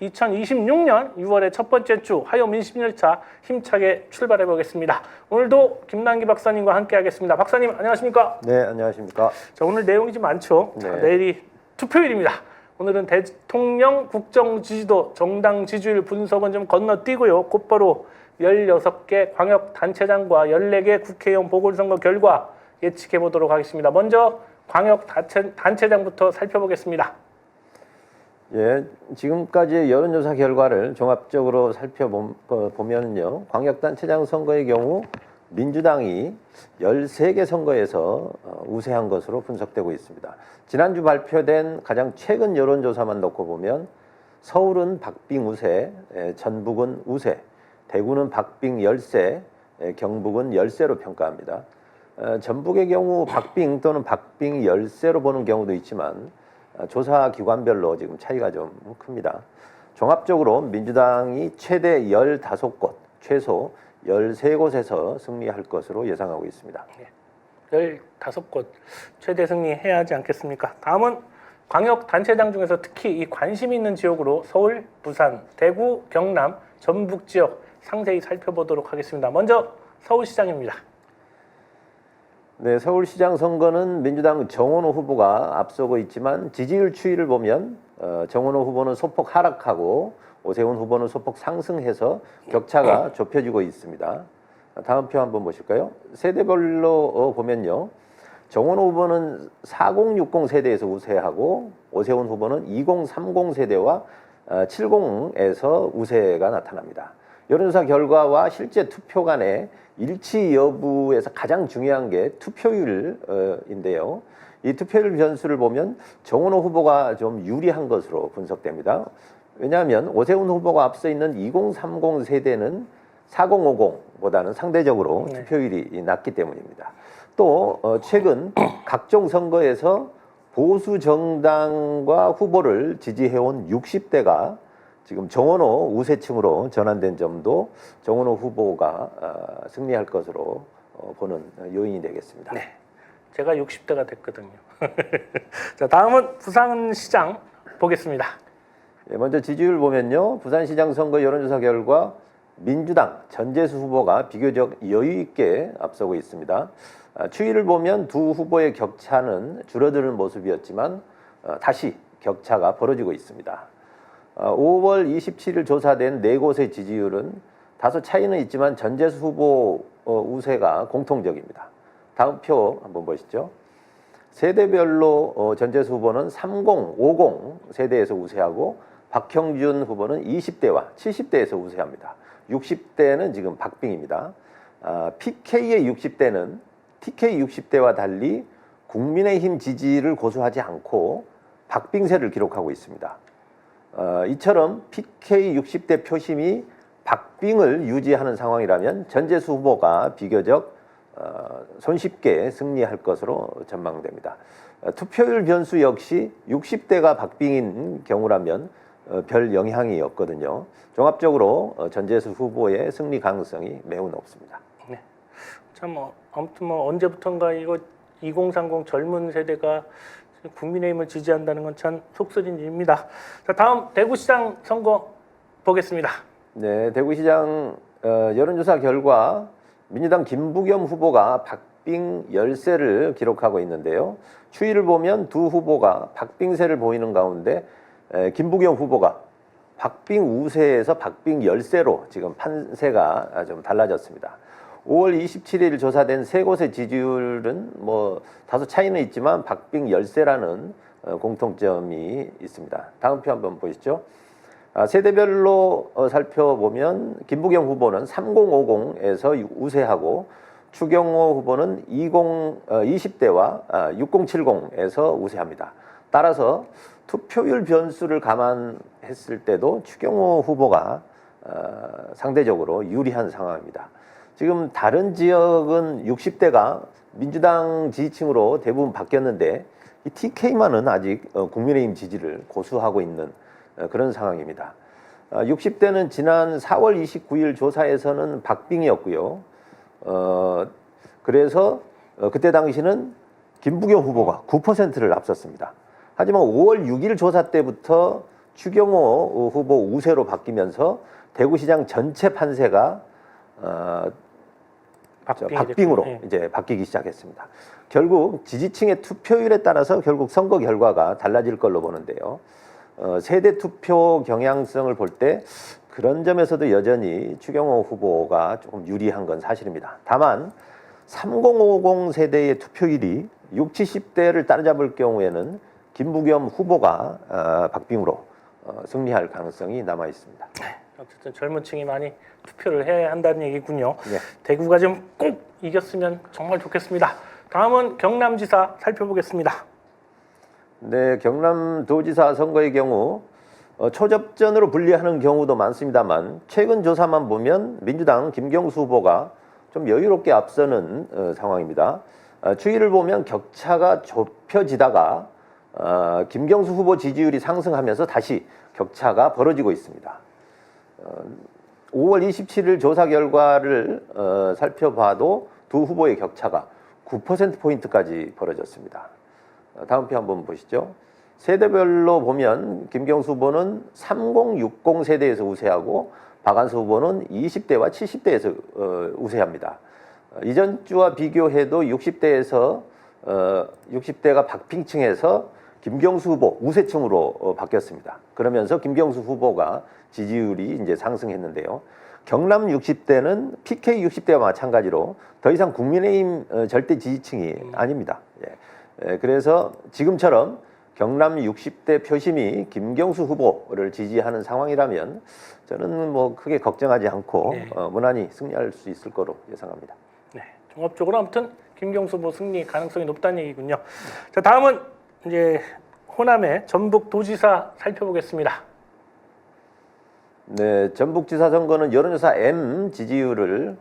2026년 6월의 첫 번째 주 화요 민심열차 힘차게 출발해 보겠습니다. 오늘도 김남기 박사님과 함께 하겠습니다. 박사님 안녕하십니까? 네, 안녕하십니까? 자, 오늘 내용이 좀 많죠. 네. 자, 내일이 투표일입니다. 오늘은 대통령 국정 지지도 정당 지지율 분석은 좀 건너뛰고요. 곧바로 16개 광역단체장과 14개 국회의원 보궐선거 결과 예측해 보도록 하겠습니다. 먼저 광역단체장부터 살펴보겠습니다. 예, 지금까지의 여론조사 결과를 종합적으로 살펴보면요, 광역단체장 선거의 경우 민주당이 13개 선거에서 우세한 것으로 분석되고 있습니다. 지난주 발표된 가장 최근 여론조사만 놓고 보면 서울은 박빙 우세, 전북은 우세, 대구는 박빙 열세, 경북은 열세로 평가합니다. 전북의 경우 박빙 또는 박빙 열세로 보는 경우도 있지만 조사 기관별로 지금 차이가 좀 큽니다. 종합적으로 민주당이 최대 15곳, 최소 13곳에서 승리할 것으로 예상하고 있습니다. 15곳 최대 승리해야 하지 않겠습니까? 다음은 광역단체장 중에서 특히 이 관심 있는 지역으로 서울, 부산, 대구, 경남, 전북 지역 상세히 살펴보도록 하겠습니다. 먼저 서울시장입니다. 네, 서울시장 선거는 민주당 정원호 후보가 앞서고 있지만 지지율 추이를 보면 정원호 후보는 소폭 하락하고 오세훈 후보는 소폭 상승해서 격차가 좁혀지고 있습니다. 다음 표 한번 보실까요? 세대별로 보면요, 정원호 후보는 4060 세대에서 우세하고 오세훈 후보는 2030 세대와 70에서 우세가 나타납니다. 여론조사 결과와 실제 투표 간의 일치 여부에서 가장 중요한 게 투표율인데요. 이 투표율 변수를 보면 정원호 후보가 좀 유리한 것으로 분석됩니다. 왜냐하면 오세훈 후보가 앞서 있는 2030 세대는 4050보다는 상대적으로 투표율이 낮기 때문입니다. 또 최근 각종 선거에서 보수 정당과 후보를 지지해온 60대가 지금 정원호 우세층으로 전환된 점도 정원호 후보가 승리할 것으로 보는 요인이 되겠습니다. 네, 제가 60대가 됐거든요. 자, 다음은 부산시장 보겠습니다. 네, 먼저 지지율 보면요, 부산시장 선거 여론조사 결과 민주당 전재수 후보가 비교적 여유 있게 앞서고 있습니다. 추이를 보면 두 후보의 격차는 줄어드는 모습이었지만 다시 격차가 벌어지고 있습니다. 5월 27일 조사된 4곳의 지지율은 다소 차이는 있지만 전재수 후보 우세가 공통적입니다. 다음 표 한번 보시죠. 세대별로 전재수 후보는 30, 50 세대에서 우세하고 박형준 후보는 20대와 70대에서 우세합니다. 60대는 지금 박빙입니다. PK의 60대는 TK 60대와 달리 국민의힘 지지를 고수하지 않고 박빙세를 기록하고 있습니다. 이처럼 PK 60대 표심이 박빙을 유지하는 상황이라면 전재수 후보가 비교적 손쉽게 승리할 것으로 전망됩니다. 투표율 변수 역시 60대가 박빙인 경우라면 별 영향이 없거든요. 종합적으로 전재수 후보의 승리 가능성이 매우 높습니다. 네. 참 아무튼 언제부턴가 이거 2030 젊은 세대가 국민의힘을 지지한다는 건 참 속설인 일입니다. 자, 다음 대구시장 선거 보겠습니다. 네, 대구시장 여론조사 결과 민주당 김부겸 후보가 박빙 열세를 기록하고 있는데요. 추이를 보면 두 후보가 박빙세를 보이는 가운데 김부겸 후보가 박빙 우세에서 박빙 열세로 지금 판세가 좀 달라졌습니다. 5월 27일 조사된 3곳의 지지율은 다소 차이는 있지만 박빙 열세라는 공통점이 있습니다. 다음 표 한번 보시죠. 세대별로 살펴보면 김부겸 후보는 3050에서 우세하고 추경호 후보는 20대와 6070에서 우세합니다. 따라서 투표율 변수를 감안했을 때도 추경호 후보가 상대적으로 유리한 상황입니다. 지금 다른 지역은 60대가 민주당 지지층으로 대부분 바뀌었는데 이 TK만은 아직 국민의힘 지지를 고수하고 있는 그런 상황입니다. 60대는 지난 4월 29일 조사에서는 박빙이었고요. 그래서 그때 당시는 김부겸 후보가 9%를 앞섰습니다. 하지만 5월 6일 조사 때부터 추경호 후보 우세로 바뀌면서 대구시장 전체 판세가 박빙으로 네. 이제 바뀌기 시작했습니다. 결국 지지층의 투표율에 따라서 결국 선거 결과가 달라질 걸로 보는데요. 세대 투표 경향성을 볼 때 그런 점에서도 여전히 추경호 후보가 조금 유리한 건 사실입니다. 다만 3050 세대의 투표율이 60, 70대를 따라잡을 경우에는 김부겸 후보가 박빙으로 승리할 가능성이 남아 있습니다. 어쨌든 젊은 층이 많이 투표를 해야 한다는 얘기군요. 네. 대구가 좀 꼭 이겼으면 정말 좋겠습니다. 다음은 경남지사 살펴보겠습니다. 네, 경남도지사 선거의 경우 초접전으로 분리하는 경우도 많습니다만 최근 조사만 보면 민주당 김경수 후보가 좀 여유롭게 앞서는 상황입니다. 추이를 보면 격차가 좁혀지다가 김경수 후보 지지율이 상승하면서 다시 격차가 벌어지고 있습니다. 5월 27일 조사 결과를 살펴봐도 두 후보의 격차가 9%포인트까지 벌어졌습니다. 다음 표 한번 보시죠. 세대별로 보면 김경수 후보는 3060 세대에서 우세하고 박한수 후보는 20대와 70대에서 우세합니다. 이전 주와 비교해도 60대에서 60대가 박빙층에서 김경수 후보 우세층으로 바뀌었습니다. 그러면서 김경수 후보가 지지율이 이제 상승했는데요. 경남 60대는 PK 60대와 마찬가지로 더 이상 국민의힘 절대 지지층이 아닙니다. 그래서 지금처럼 경남 60대 표심이 김경수 후보를 지지하는 상황이라면 저는 뭐 크게 걱정하지 않고 무난히 승리할 수 있을 거로 예상합니다. 네, 종합적으로 아무튼 김경수 후보 승리 가능성이 높다는 얘기군요. 자, 다음은 이제 호남의 전북도지사 살펴보겠습니다. 네, 전북지사 선거는 여론조사 M 지지율을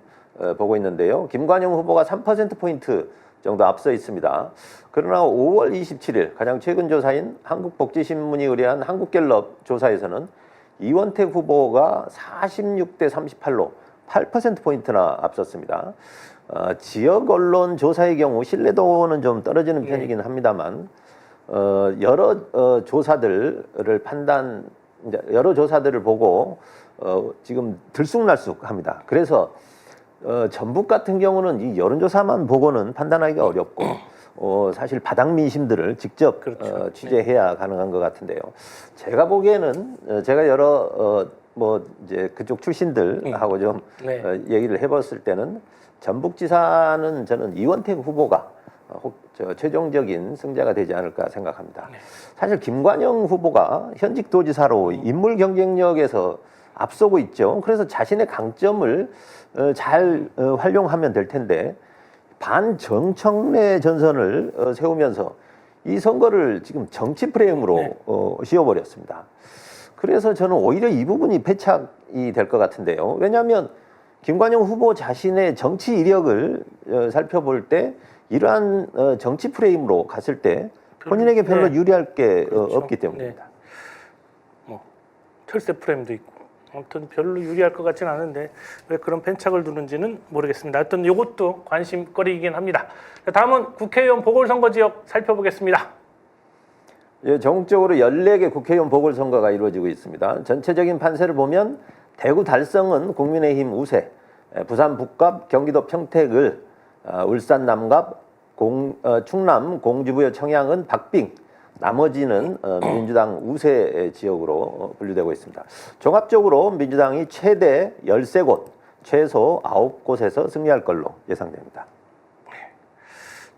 보고 있는데요. 김관영 후보가 3%포인트 정도 앞서 있습니다. 그러나 5월 27일 가장 최근 조사인 한국복지신문이 의뢰한 한국갤럽 조사에서는 이원택 후보가 46대 38로 8%포인트나 앞섰습니다. 지역 언론 조사의 경우 신뢰도는 좀 떨어지는 편이긴 합니다만 여러 조사들을 보고 지금 들쑥날쑥합니다. 그래서 전북 같은 경우는 이 여론조사만 보고는 판단하기가 어렵고 사실 바닥 민심들을 직접 그렇죠. 취재해야 가능한 것 같은데요. 제가 보기에는 제가 여러 이제 그쪽 출신들하고 좀 얘기를 해봤을 때는 전북지사는 저는 이원택 후보가 최종적인 승자가 되지 않을까 생각합니다. 사실 김관영 후보가 현직 도지사로 인물 경쟁력에서 앞서고 있죠. 그래서 자신의 강점을 잘 활용하면 될 텐데 반정청래 전선을 세우면서 이 선거를 지금 정치 프레임으로 씌워버렸습니다. 그래서 저는 오히려 이 부분이 패착이 될 것 같은데요. 왜냐하면 김관영 후보 자신의 정치 이력을 살펴볼 때 이러한 정치 프레임으로 갔을 때 본인에게 별로 유리할 게 그렇죠. 없기 때문입니다. 뭐 철새 프레임도 있고 아무튼 별로 유리할 것 같지는 않은데 왜 그런 펜착을 두는지는 모르겠습니다. 하여튼 이것도 관심거리이긴 합니다. 다음은 국회의원 보궐선거 지역 살펴보겠습니다. 예, 전국적으로 14개 국회의원 보궐선거가 이루어지고 있습니다. 전체적인 판세를 보면 대구 달성은 국민의힘 우세, 부산 북갑, 경기도 평택을, 울산 남갑, 충남 공주부여 청양은 박빙, 나머지는 민주당 우세 지역으로 분류되고 있습니다. 종합적으로 민주당이 최대 13곳, 최소 9곳에서 승리할 걸로 예상됩니다.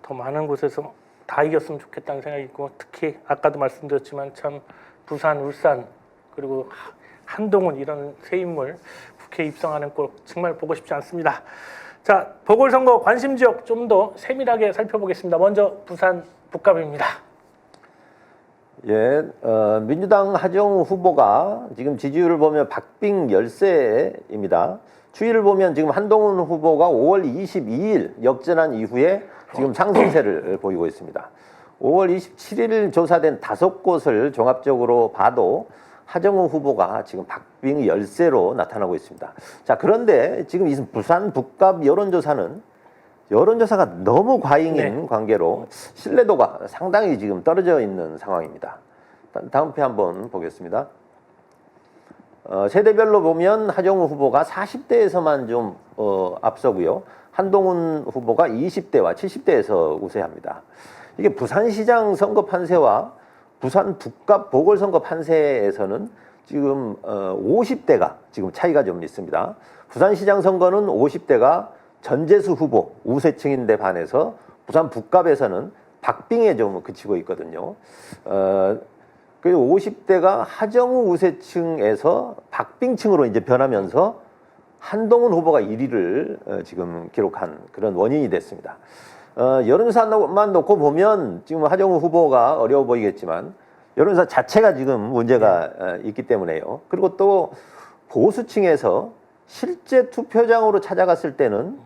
더 많은 곳에서 다 이겼으면 좋겠다는 생각이 있고 특히 아까도 말씀드렸지만 참 부산, 울산 그리고 한동훈 이런 새 인물 국회에 입성하는 꼴 정말 보고 싶지 않습니다. 자, 보궐선거 관심 지역 좀 더 세밀하게 살펴보겠습니다. 먼저 부산 북갑입니다. 예, 민주당 하정우 후보가 지금 지지율을 보면 박빙 열세입니다. 추이를 보면 지금 한동훈 후보가 5월 22일 역전한 이후에 지금 상승세를 보이고 있습니다. 5월 27일 조사된 5곳을 종합적으로 봐도 하정우 후보가 지금 박빙 열세로 나타나고 있습니다. 자, 그런데 지금 이 부산 북갑 여론조사가 너무 과잉인 관계로 신뢰도가 상당히 지금 떨어져 있는 상황입니다. 다음 표 한번 보겠습니다. 세대별로 보면 하정우 후보가 40대에서만 좀 앞서고요. 한동훈 후보가 20대와 70대에서 우세합니다. 이게 부산시장 선거 판세와 부산 북갑 보궐선거 판세에서는 지금 50대가 지금 차이가 좀 있습니다. 부산시장 선거는 50대가 전재수 후보 우세층인데 반해서 부산 북갑에서는 박빙에 좀 그치고 있거든요. 그리고 50대가 하정우 우세층에서 박빙층으로 이제 변하면서 한동훈 후보가 1위를 지금 기록한 그런 원인이 됐습니다. 여론조사만 놓고 보면 지금 하정우 후보가 어려워 보이겠지만 여론조사 자체가 지금 문제가 있기 때문에요. 그리고 또 보수층에서 실제 투표장으로 찾아갔을 때는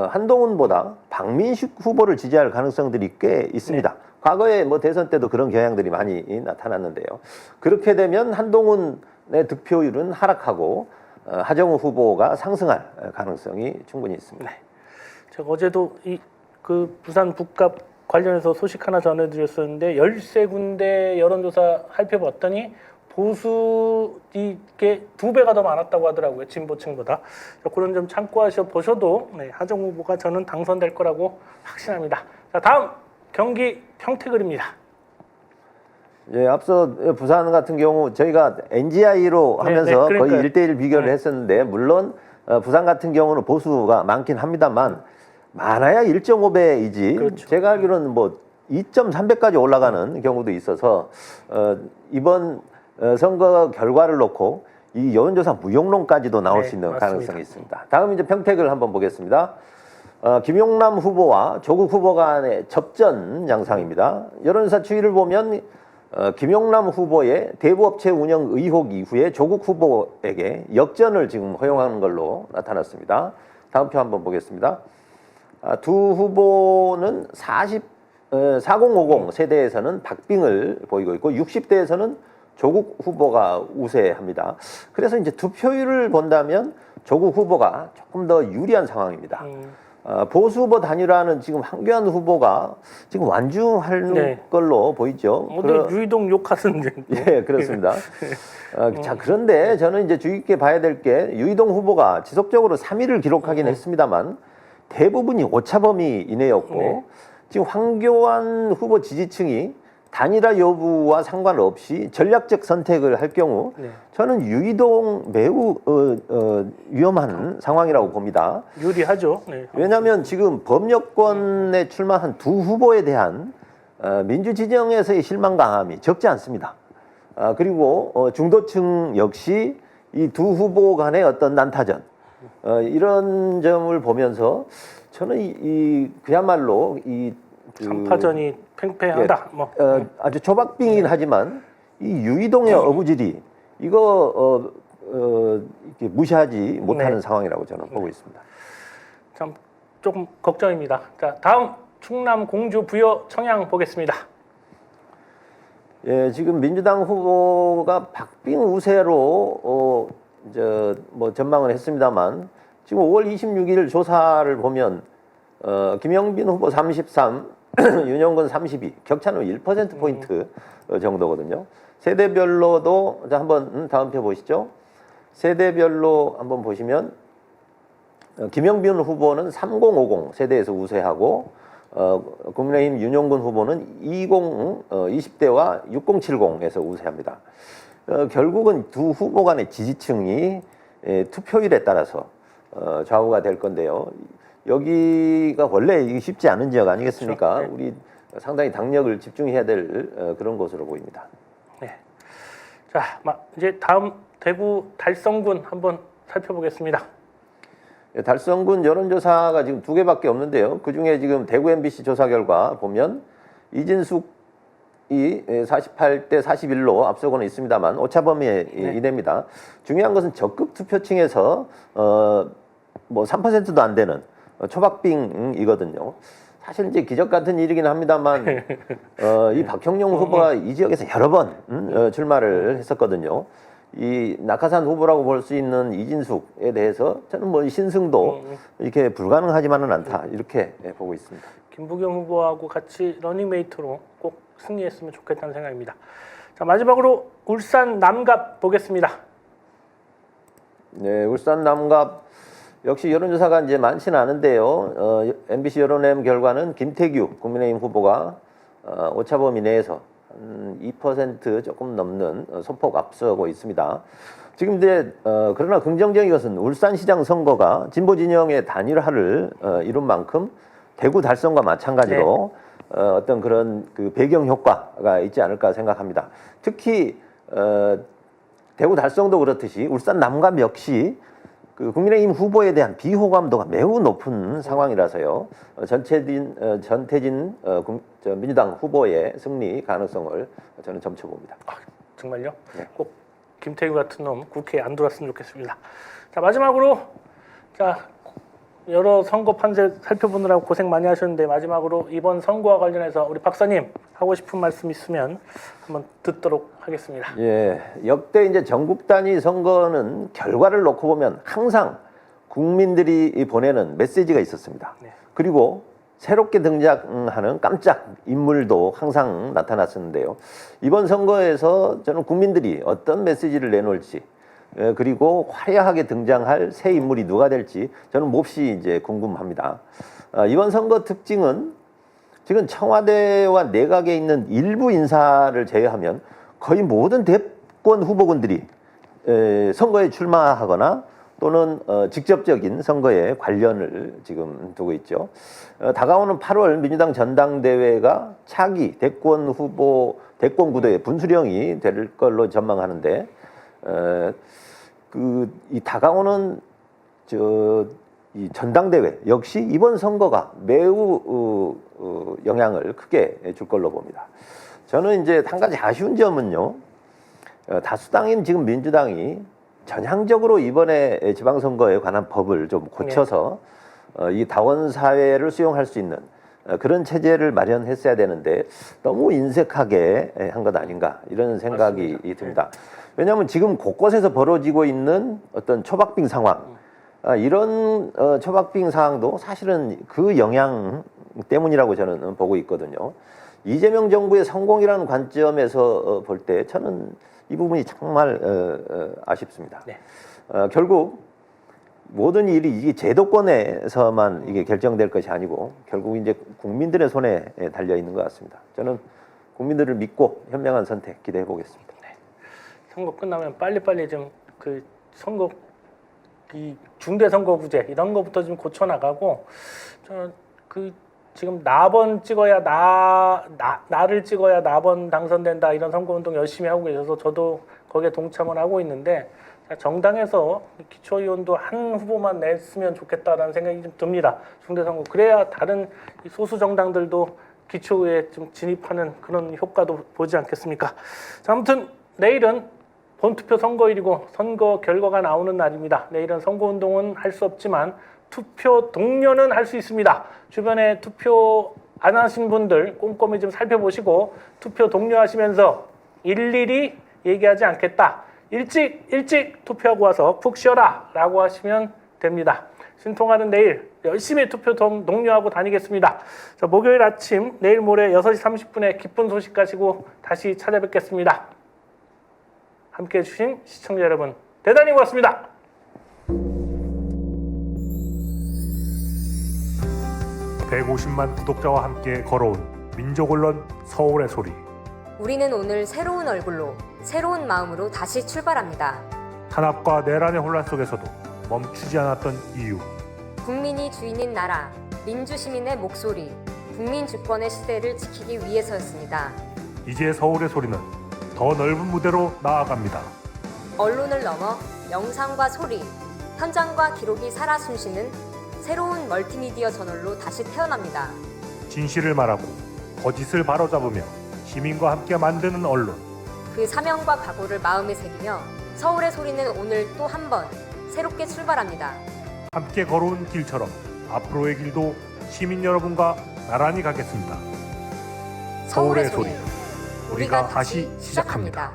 한동훈보다 박민식 후보를 지지할 가능성들이 꽤 있습니다. 과거에 뭐 대선 때도 그런 경향들이 많이 나타났는데요. 그렇게 되면 한동훈의 득표율은 하락하고 하정우 후보가 상승할 가능성이 충분히 있습니다. 네. 제가 어제도 그 부산 북갑 관련해서 소식 하나 전해드렸었는데 13군데 여론조사 살펴봤더니 보수 이게 2배가 더 많았다고 하더라고요. 진보층보다. 그런 점 참고하셔 보셔도 하정우 후보가 저는 당선될 거라고 확신합니다. 자, 다음 경기 평택을입니다. 예, 앞서 부산 같은 경우 저희가 NGI로 하면서 거의 1대1 비교를 했었는데 물론 부산 같은 경우는 보수가 많긴 합니다만 많아야 1.5배이지 그렇죠. 제가 알기로는 뭐 2.3배까지 올라가는 경우도 있어서 이번 선거 결과를 놓고 이 여론조사 무용론까지도 나올 수 있는 맞습니다. 가능성이 있습니다. 다음 이제 평택을 한번 보겠습니다. 김용남 후보와 조국 후보 간의 접전 양상입니다. 여론조사 추이를 보면 김용남 후보의 대부업체 운영 의혹 이후에 조국 후보에게 역전을 지금 허용하는 걸로 나타났습니다. 다음 표 한번 보겠습니다. 두 후보는 4050 세대에서는 박빙을 보이고 있고 60대에서는 조국 후보가 우세합니다. 그래서 이제 투표율을 본다면 조국 후보가 조금 더 유리한 상황입니다. 보수 후보 단일화는 지금 황교안 후보가 지금 완주할 걸로 보이죠. 유이동 욕하는 예, 그렇습니다. 자, 그런데 저는 이제 주의 깊게 봐야 될 게 유이동 후보가 지속적으로 3위를 기록하긴 했습니다만 대부분이 오차범위 이내였고 지금 황교안 후보 지지층이 단일화 여부와 상관없이 전략적 선택을 할 경우 저는 유이동 매우 위험한 상황이라고 봅니다. 유리하죠. 왜냐하면 지금 범여권에 출마한 두 후보에 대한 민주 진영에서의 실망감이 적지 않습니다. 그리고 중도층 역시 이 두 후보 간의 어떤 난타전 이런 점을 보면서 저는 그야말로 장파전이 팽팽하다. 아주 초박빙이긴 하지만 이 유이동의 어부질이 이거 이렇게 무시하지 못하는 상황이라고 저는 보고 있습니다. 참 조금 걱정입니다. 자, 다음 충남 공주 부여 청양 보겠습니다. 예, 지금 민주당 후보가 박빙 우세로 뭐 전망을 했습니다만 지금 5월 26일 조사를 보면 김영빈 후보 33, 윤영건 32, 격차는 1%포인트 정도거든요. 세대별로도 한번 다음 표 보시죠. 세대별로 한번 보시면 김영빈 후보는 3050 세대에서 우세하고 국민의힘 윤영근 후보는 20대와 6070에서 우세합니다. 결국은 두 후보 간의 지지층이 투표율에 따라서 좌우가 될 건데요. 여기가 원래 이게 쉽지 않은 지역 아니겠습니까? 그렇죠. 우리 상당히 당력을 집중해야 될 그런 곳으로 보입니다. 네. 자, 이제 다음 대구 달성군 한번 살펴보겠습니다. 달성군 여론조사가 지금 2개밖에 없는데요. 그중에 지금 대구 MBC 조사 결과 보면 이진숙이 48대 41로 앞서고는 있습니다만 오차범위 이내입니다. 중요한 것은 적극 투표층에서 뭐 3%도 안 되는 초박빙이거든요. 사실 이제 기적 같은 일이긴 합니다만 이 박형용 후보가 이 지역에서 여러 번 출마를 했었거든요. 이 낙하산 후보라고 볼 수 있는 이진숙에 대해서 저는 뭐 신승도 이렇게 불가능하지만은 않다 이렇게 보고 있습니다. 김부겸 후보하고 같이 러닝메이트로 꼭 승리했으면 좋겠다는 생각입니다. 자, 마지막으로 울산 남갑 보겠습니다. 네, 울산 남갑 역시 여론조사가 이제 많지는 않은데요. MBC 여론M 결과는 김태규 국민의힘 후보가 오차범위 내에서 한 2% 조금 넘는 소폭 앞서고 있습니다. 지금 이제 그러나 긍정적인 것은 울산시장 선거가 진보 진영의 단일화를 이룬 만큼 대구 달성과 마찬가지로 어떤 그런 그 배경 효과가 있지 않을까 생각합니다. 특히 대구 달성도 그렇듯이 울산 남갑 역시 그 국민의힘 후보에 대한 비호감도가 매우 높은 상황이라서요. 전태진 민주당 후보의 승리 가능성을 저는 점쳐봅니다. 아, 정말요? 네. 꼭 김태규 같은 놈 국회에 안 들어왔으면 좋겠습니다. 자, 마지막으로 자, 여러 선거 판세 살펴보느라고 고생 많이 하셨는데 마지막으로 이번 선거와 관련해서 우리 박사님 하고 싶은 말씀 있으면 한번 듣도록 하겠습니다. 예, 역대 이제 전국 단위 선거는 결과를 놓고 보면 항상 국민들이 보내는 메시지가 있었습니다. 네. 그리고 새롭게 등장하는 깜짝 인물도 항상 나타났었는데요. 이번 선거에서 저는 국민들이 어떤 메시지를 내놓을지 그리고 화려하게 등장할 새 인물이 누가 될지 저는 몹시 이제 궁금합니다. 이번 선거 특징은 지금 청와대와 내각에 있는 일부 인사를 제외하면 거의 모든 대권 후보군들이 선거에 출마하거나 또는 직접적인 선거에 관련을 지금 두고 있죠. 다가오는 8월 민주당 전당대회가 차기 대권 후보 대권 구도의 분수령이 될 걸로 전망하는데 이 다가오는 이 전당대회 역시 이번 선거가 매우 영향을 크게 줄 걸로 봅니다. 저는 이제 한 가지 아쉬운 점은요. 다수당인 지금 민주당이 전향적으로 이번에 지방선거에 관한 법을 좀 고쳐서 이 다원 사회를 수용할 수 있는 그런 체제를 마련했어야 되는데 너무 인색하게 한 것 아닌가 이런 생각이 맞습니다. 듭니다. 왜냐하면 지금 곳곳에서 벌어지고 있는 어떤 초박빙 상황 이런 초박빙 상황도 사실은 그 영향 때문이라고 저는 보고 있거든요. 이재명 정부의 성공이라는 관점에서 볼 때 저는 이 부분이 정말 아쉽습니다. 네. 결국 모든 일이 이게 제도권에서만 이게 결정될 것이 아니고 결국 이제 국민들의 손에 달려 있는 것 같습니다. 저는 국민들을 믿고 현명한 선택 기대해 보겠습니다. 네. 선거 끝나면 빨리빨리 좀 그 선거 이 중대선거구제 이런 거부터 좀 고쳐 나가고 저는 그 지금 나번 찍어야 나를 찍어야 나번 당선된다 이런 선거운동 열심히 하고 계셔서 저도 거기에 동참을 하고 있는데 정당에서 기초의원도 한 후보만 냈으면 좋겠다라는 생각이 좀 듭니다. 중대선거 그래야 다른 소수 정당들도 기초의회에 좀 진입하는 그런 효과도 보지 않겠습니까? 자, 아무튼 내일은 본투표 선거일이고 선거 결과가 나오는 날입니다. 내일은 선거운동은 할 수 없지만 투표 독려는 할 수 있습니다. 주변에 투표 안 하신 분들 꼼꼼히 좀 살펴보시고 투표 독려하시면서 일일이 얘기하지 않겠다. 일찍 투표하고 와서 푹 쉬어라 라고 하시면 됩니다. 신통하는 내일 열심히 투표 독려하고 다니겠습니다. 자, 목요일 아침 내일 모레 6시 30분에 기쁜 소식 가지고 다시 찾아뵙겠습니다. 함께해 주신 시청자 여러분 대단히 고맙습니다. (150만) 구독자와 함께 걸어온 민족언론 서울의 소리. 우리는 오늘 새로운 얼굴로 새로운 마음으로 다시 출발합니다. 탄압과 내란의 혼란 속에서도 멈추지 않았던 이유. 국민이 주인인 나라, 민주시민의 목소리, 국민 주권의 시대를 지키기 위해서였습니다. 이제 서울의 소리는 더 넓은 무대로 나아갑니다. 언론을 넘어 영상과 소리, 현장과 기록이 살아 숨쉬는 새로운 멀티미디어 저널로 다시 태어납니다. 진실을 말하고 거짓을 바로잡으며 시민과 함께 만드는 언론. 그 사명과 각오를 마음에 새기며 서울의 소리는 오늘 또 한 번 새롭게 출발합니다. 함께 걸어온 길처럼 앞으로의 길도 시민 여러분과 나란히 가겠습니다. 서울의 소리. 우리가 다시 시작합니다.